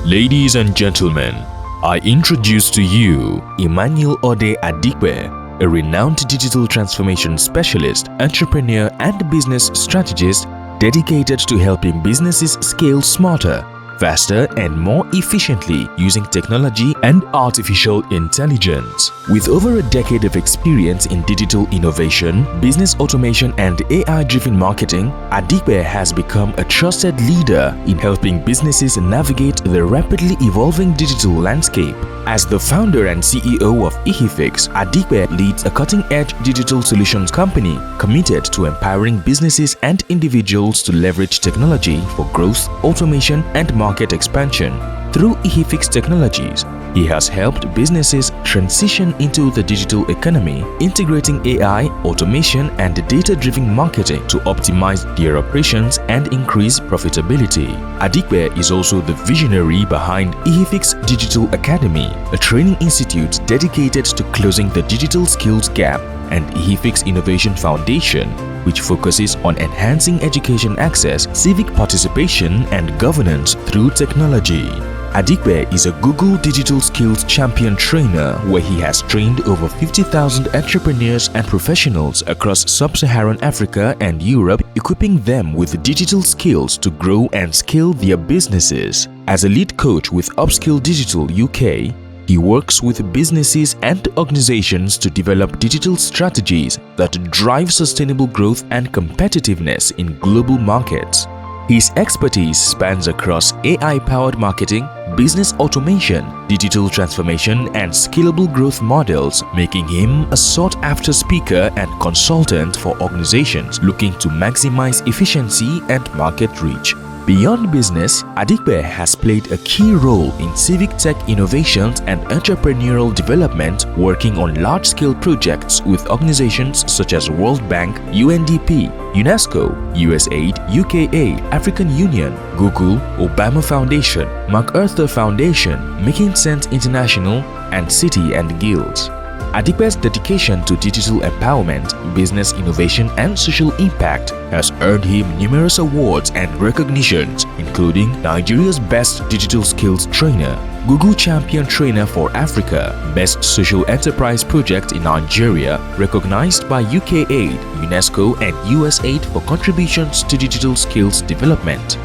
Ladies and gentlemen, I introduce to you Emmanuel Odeh Adikpe, a renowned digital transformation specialist, entrepreneur and business strategist dedicated to helping businesses scale smarter, faster and more efficiently using technology and artificial intelligence. With over a decade of experience in digital innovation, business automation and AI-driven marketing, Adikpe has become a trusted leader in helping businesses navigate the rapidly evolving digital landscape. As the founder and CEO of Ihifix, Adikpe leads a cutting-edge digital solutions company committed to empowering businesses and individuals to leverage technology for growth, automation, and market expansion. Through Ihifix Technologies, he has helped businesses transition into the digital economy, integrating AI, automation, and data-driven marketing to optimize their operations and increase profitability. Adikpe is also the visionary behind Ihifix Digital Academy, a training institute dedicated to closing the digital skills gap, and Ihifix Innovation Foundation, which focuses on enhancing education access, civic participation, and governance through technology. Adikpe is a Google Digital Skills Champion trainer where he has trained over 50,000 entrepreneurs and professionals across sub-Saharan Africa and Europe, equipping them with digital skills to grow and scale their businesses. As a lead coach with Upskill Digital UK, he works with businesses and organizations to develop digital strategies that drive sustainable growth and competitiveness in global markets. His expertise spans across AI-powered marketing, business automation, digital transformation, and scalable growth models, making him a sought-after speaker and consultant for organizations looking to maximize efficiency and market reach. Beyond business, Adikpe has played a key role in civic tech innovations and entrepreneurial development, working on large-scale projects with organizations such as World Bank, UNDP, UNESCO, USAID, UKAID, African Union, Google, Obama Foundation, MacArthur Foundation, Making Sense International, and City and Guilds. Adikpe's dedication to digital empowerment, business innovation, and social impact has earned him numerous awards and recognitions, including Nigeria's Best Digital Skills Trainer, Google Champion Trainer for Africa, Best Social Enterprise Project in Nigeria, recognized by UKAID, UNESCO, and USAID for contributions to digital skills development.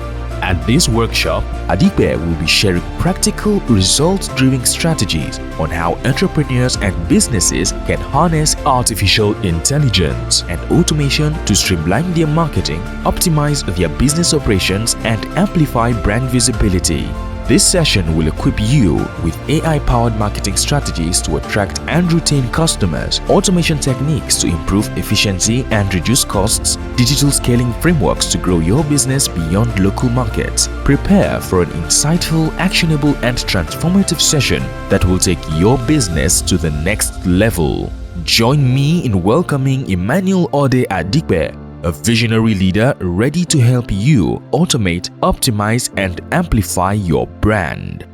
At this workshop, Adikpe will be sharing practical, results-driven strategies on how entrepreneurs and businesses can harness artificial intelligence and automation to streamline their marketing, optimize their business operations, and amplify brand visibility. This session will equip you with AI-powered marketing strategies to attract and retain customers, automation techniques to improve efficiency and reduce costs, digital scaling frameworks to grow your business beyond local markets. Prepare for an insightful, actionable, and transformative session that will take your business to the next level. Join me in welcoming Emmanuel Odeh Adikpe, a visionary leader ready to help you automate, optimize, and amplify your brand.